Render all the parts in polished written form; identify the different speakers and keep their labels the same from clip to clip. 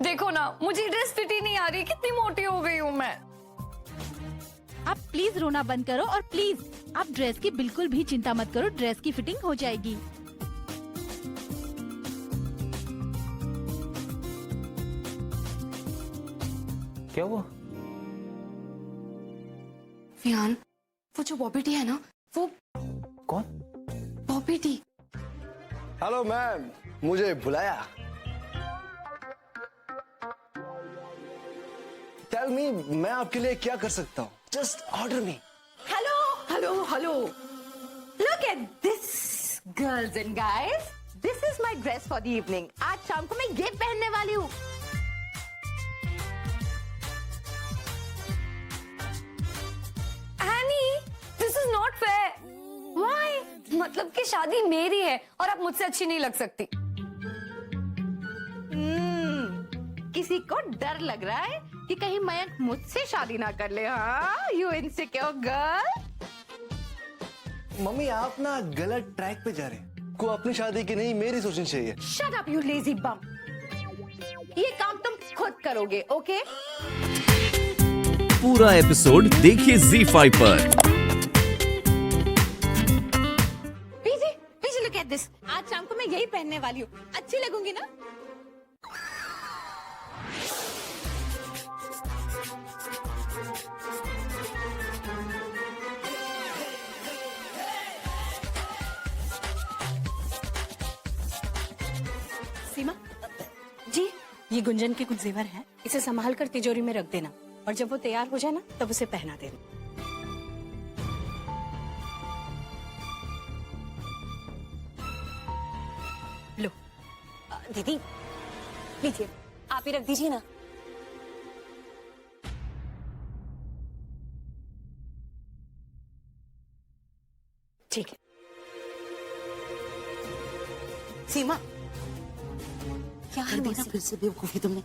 Speaker 1: देखो ना, मुझे ड्रेस फिट ही नहीं आ रही, कितनी मोटी हो गई हूँ मैं।
Speaker 2: आप प्लीज रोना बंद करो और प्लीज आप ड्रेस की बिल्कुल भी चिंता मत करो, ड्रेस की फिटिंग हो जाएगी।
Speaker 3: क्या हुआ?
Speaker 1: विहान, वो जो बॉबी टी है ना, वो
Speaker 3: कौन?
Speaker 1: बॉबी टी।
Speaker 4: हेलो मैम, मुझे बुलाया। टेल मी, मैं आपके लिए क्या कर सकता हूँ? Just order me.
Speaker 5: Hello hello hello, look at this girls and guys, this is my dress for the evening. आज शाम को मैं ये पहनने वाली हूँ।
Speaker 1: Any, this is not fair. Why? मतलब कि शादी मेरी है और आप मुझसे अच्छी नहीं लग सकती।
Speaker 5: किसी को डर लग रहा है कि कहीं मयंक मुझसे शादी ना कर ले। हाँ, यू इनसिक्योर गर्ल।
Speaker 4: मम्मी, आप ना गलत ट्रैक पे जा रहे हैं। को अपनी शादी की नहीं, मेरी सोचनी चाहिए।
Speaker 5: शट अप यू लेजी बम। ये काम तुम खुद करोगे, ओके?
Speaker 6: पूरा एपिसोड देखिए ZEE5 पर।
Speaker 5: PG, PG look at this. आज शाम को मैं यही पहनने वाली हूँ। अच्छी लगूंगी ना?
Speaker 1: सीमा जी, ये गुंजन के कुछ जेवर हैं, इसे संभाल कर तिजोरी में रख देना और जब वो तैयार हो जाए ना तब उसे पहना देना। लो दीदी, लीजिए, आप ही रख दीजिए ना। ठीक है।
Speaker 7: सीमा,
Speaker 1: क्या
Speaker 7: कर
Speaker 1: है
Speaker 7: दी ना
Speaker 1: मौसी?
Speaker 7: फिर से बेवकूफी तुमने।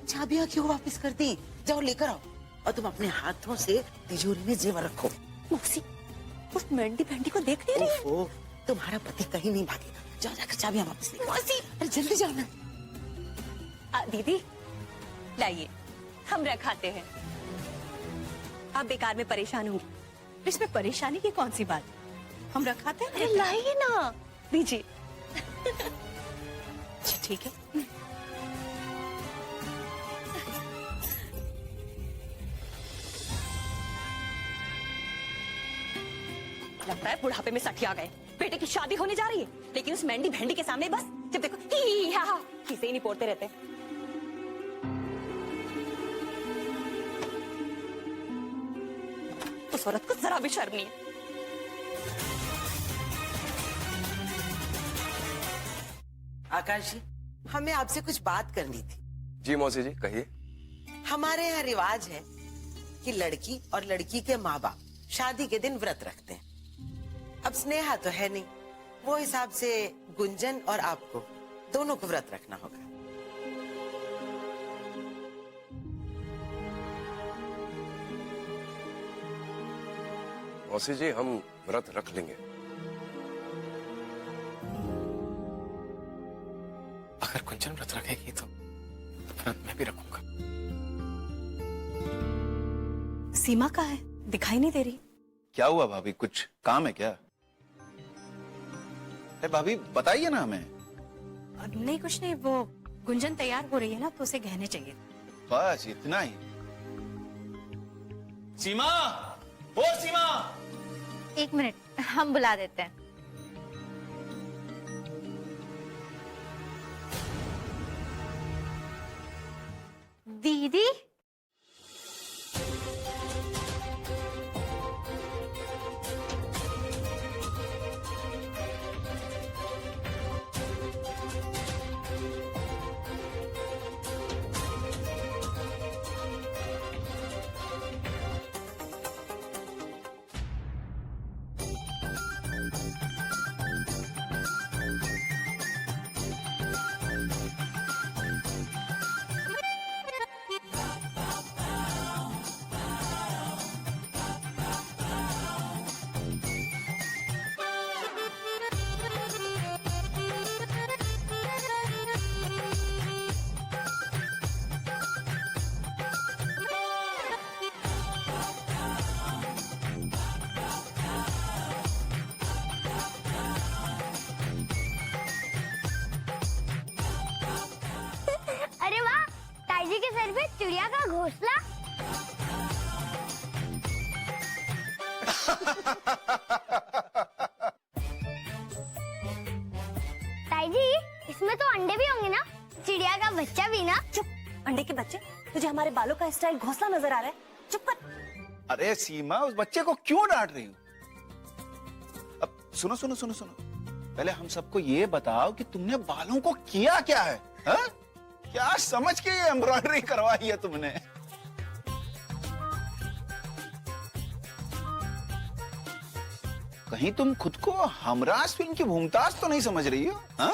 Speaker 7: चाबियां क्यों वापस कर दी? जाओ लेकर आओ और तुम अपने हाथों से तिजोरी में जेवर रखो।
Speaker 1: मौसी, उस मेहंदी बहंडी को देख नहीं रही?
Speaker 7: ओहो, तुम्हारा पति कहीं नहीं भागेगा। जाओ जाकर चाबियां वापस ले।
Speaker 1: मौसी,
Speaker 7: अरे जल्दी जाओ ना।
Speaker 8: दीदी लाइए, हम रखाते हैं। आप बेकार में परेशान होंगी।
Speaker 1: इसमें परेशानी की कौन सी बात? हम रखाते हैं।
Speaker 8: अरे लाइए ना, दीजिए।
Speaker 1: अच्छा, ठीक है।
Speaker 8: लगता है बुढ़ापे में सठिया गए। बेटे की शादी होने जा रही है, लेकिन उस मेंढी भेंडी के सामने बस जब देखो ही हा हा खीसे ही नहीं पोड़ते रहते। उस औरत को जरा भी शर्म नहीं है।
Speaker 7: आकाश जी, हमें आपसे कुछ बात करनी थी।
Speaker 4: जी मौसी जी, कहिए।
Speaker 7: हमारे यहाँ रिवाज है कि लड़की और लड़की के माँ बाप शादी के दिन व्रत रखते हैं। अब स्नेहा तो है नहीं, वो हिसाब से गुंजन और आपको दोनों को व्रत रखना होगा।
Speaker 9: मौसी जी, हम व्रत रख लेंगे।
Speaker 3: अगर कुंचन व्रत रखेगी तो व्रत मैं भी रखूंगा।
Speaker 1: सीमा कहाँ है? दिखाई नहीं दे रही।
Speaker 10: क्या हुआ भाभी, कुछ काम है क्या? अरे भाभी बताइए ना हमें।
Speaker 1: नहीं, कुछ नहीं, वो गुंजन तैयार हो रही है ना, तो उसे गहने चाहिए।
Speaker 10: बस इतना ही।
Speaker 3: सीमा, ओ सीमा।
Speaker 2: एक मिनट, हम बुला देते हैं। दीदी,
Speaker 11: में चिड़िया का घोंसला। ताई जी, इसमें तो अंडे भी होंगे ना? चिड़िया का बच्चा भी ना?
Speaker 8: चुप, अंडे के बच्चे। तुझे हमारे बालों का स्टाइल घोंसला नजर आ रहा है? चुप कर।
Speaker 10: अरे सीमा, उस बच्चे को क्यों डांट रही हो? अब सुनो सुनो सुनो सुनो, पहले हम सबको ये बताओ कि तुमने बालों को किया क्या है? हा? क्या समझ के ये एम्ब्रॉयडरी करवाई है तुमने? कहीं तुम खुद को हमराज फिल्म की मुमताज तो नहीं समझ रही हो? हा?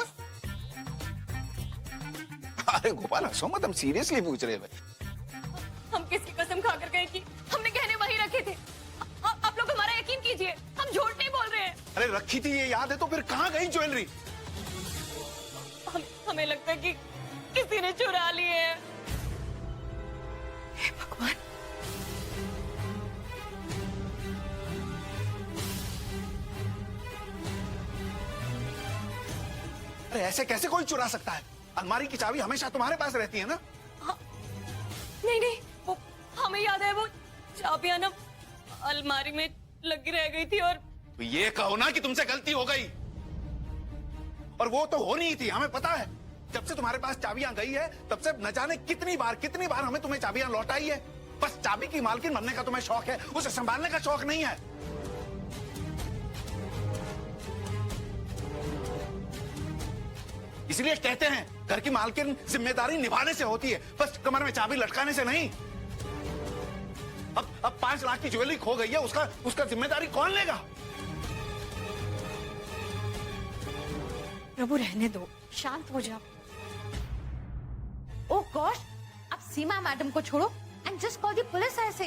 Speaker 10: अरे गोपाल हंसो मत, हम सीरियसली पूछ रहे हैं।
Speaker 8: हम किसकी कसम खाकर गए कि हमने गहने वहीं रखे थे? आप लोग हमारा यकीन कीजिए, हम झूठ नहीं बोल रहे हैं।
Speaker 10: अरे रखी थी ये याद है, तो फिर कहाँ गई ज्वेलरी?
Speaker 8: हमें लगता है कि किसी ने चुरा लिए हैं। हे भगवान।
Speaker 10: अरे ऐसे कैसे कोई चुरा सकता है? अलमारी की चाबी हमेशा तुम्हारे पास रहती है ना?
Speaker 8: नहीं, वो हमें याद है, वो चाबियां ना अलमारी में लगी रह गई थी। और
Speaker 10: तो ये कहो ना कि तुमसे गलती हो गई। और वो तो हो नहीं थी, हमें पता है। जब से तुम्हारे पास चाबियां गई है, तब से न जाने कितनी बार हमें तुम्हें चाबियां लौटाई है। बस चाबी की मालकिन बनने का तुम्हें शौक है, उसे संभालने का शौक नहीं है। इसलिए कहते हैं, घर की मालकिन जिम्मेदारी निभाने से होती है, बस कमर में चाबी लटकाने से नहीं। अब 5 लाख की ज्वेलरी खो गई है, उसका जिम्मेदारी कौन लेगा?
Speaker 1: प्रभु रहने दो, शांत हो जाओ।
Speaker 2: ओह गॉश, अब सीमा मैडम को छोड़ो and just call the police ऐसे।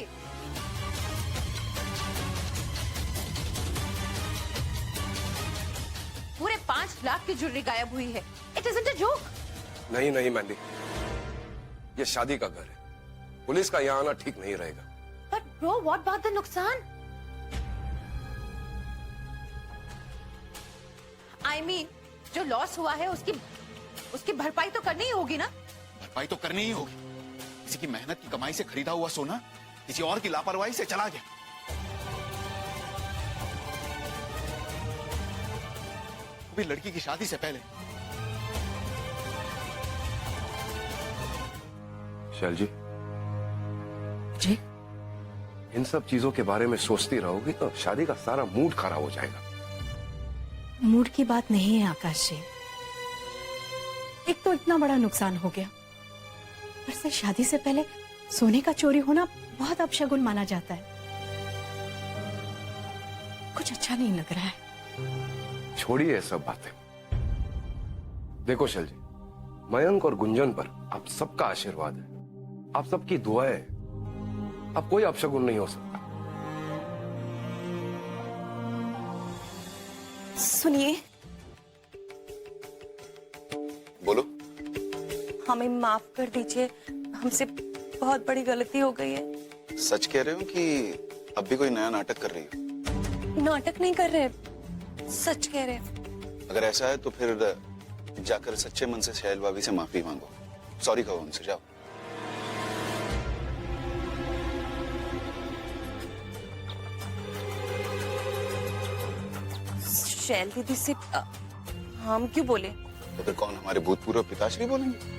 Speaker 2: पूरे 5 लाख की ज्वेलरी गायब हुई है। It isn't a joke.
Speaker 9: नहीं नहीं मैंडी, ये शादी का घर है, पुलिस का यहाँ आना ठीक नहीं रहेगा।
Speaker 2: But bro, what about the नुकसान? आई मीन, जो लॉस हुआ है उसकी भरपाई तो करनी ही होगी ना?
Speaker 10: भरपाई तो करनी ही होगी। किसी की मेहनत की कमाई से खरीदा हुआ सोना किसी और की लापरवाही से चला गया। अभी लड़की की शादी से पहले।
Speaker 9: शैल जी,
Speaker 1: जी
Speaker 9: इन सब चीजों के बारे में सोचती रहोगी तो शादी का सारा मूड खराब हो जाएगा।
Speaker 1: मूड की बात नहीं है आकाश जी। एक तो इतना बड़ा नुकसान हो गया, पर से शादी से पहले सोने का चोरी होना बहुत अपशगुन माना जाता है। कुछ अच्छा नहीं लग रहा है।
Speaker 9: छोड़िए सब बातें। देखो शैल जी, मयंक और गुंजन पर आप सबका आशीर्वाद है, आप सबकी दुआएं, अब कोई अपशगुन नहीं हो सकता।
Speaker 8: सुनिए,
Speaker 10: बोलो।
Speaker 8: हमें माफ कर दीजिए, हमसे बहुत बड़ी गलती हो गई है।
Speaker 10: सच कह रहे हो कि अब भी कोई नया नाटक कर रही हो?
Speaker 8: नाटक नहीं कर रहे, सच कह रहे।
Speaker 10: अगर ऐसा है तो फिर जाकर सच्चे मन से शैल भाभी से माफी मांगो, सॉरी कहो उनसे, जाओ।
Speaker 8: शैल दीदी से हम क्यों बोले?
Speaker 10: तो फिर कौन, हमारे भूतपूर्व पिताश्री बोलेंगे?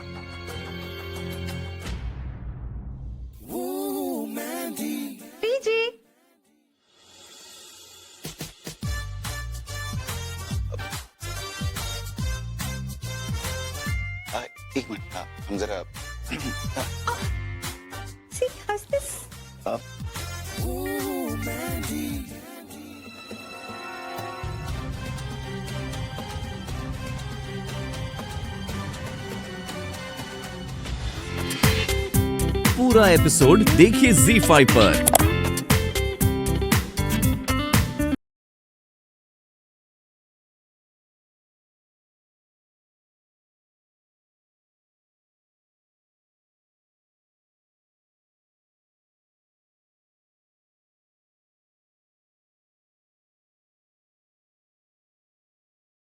Speaker 2: पीजी।
Speaker 10: एक मिनट, हम जरा
Speaker 8: See, how's this?
Speaker 6: पूरा एपिसोड देखिए ZEE5 पर।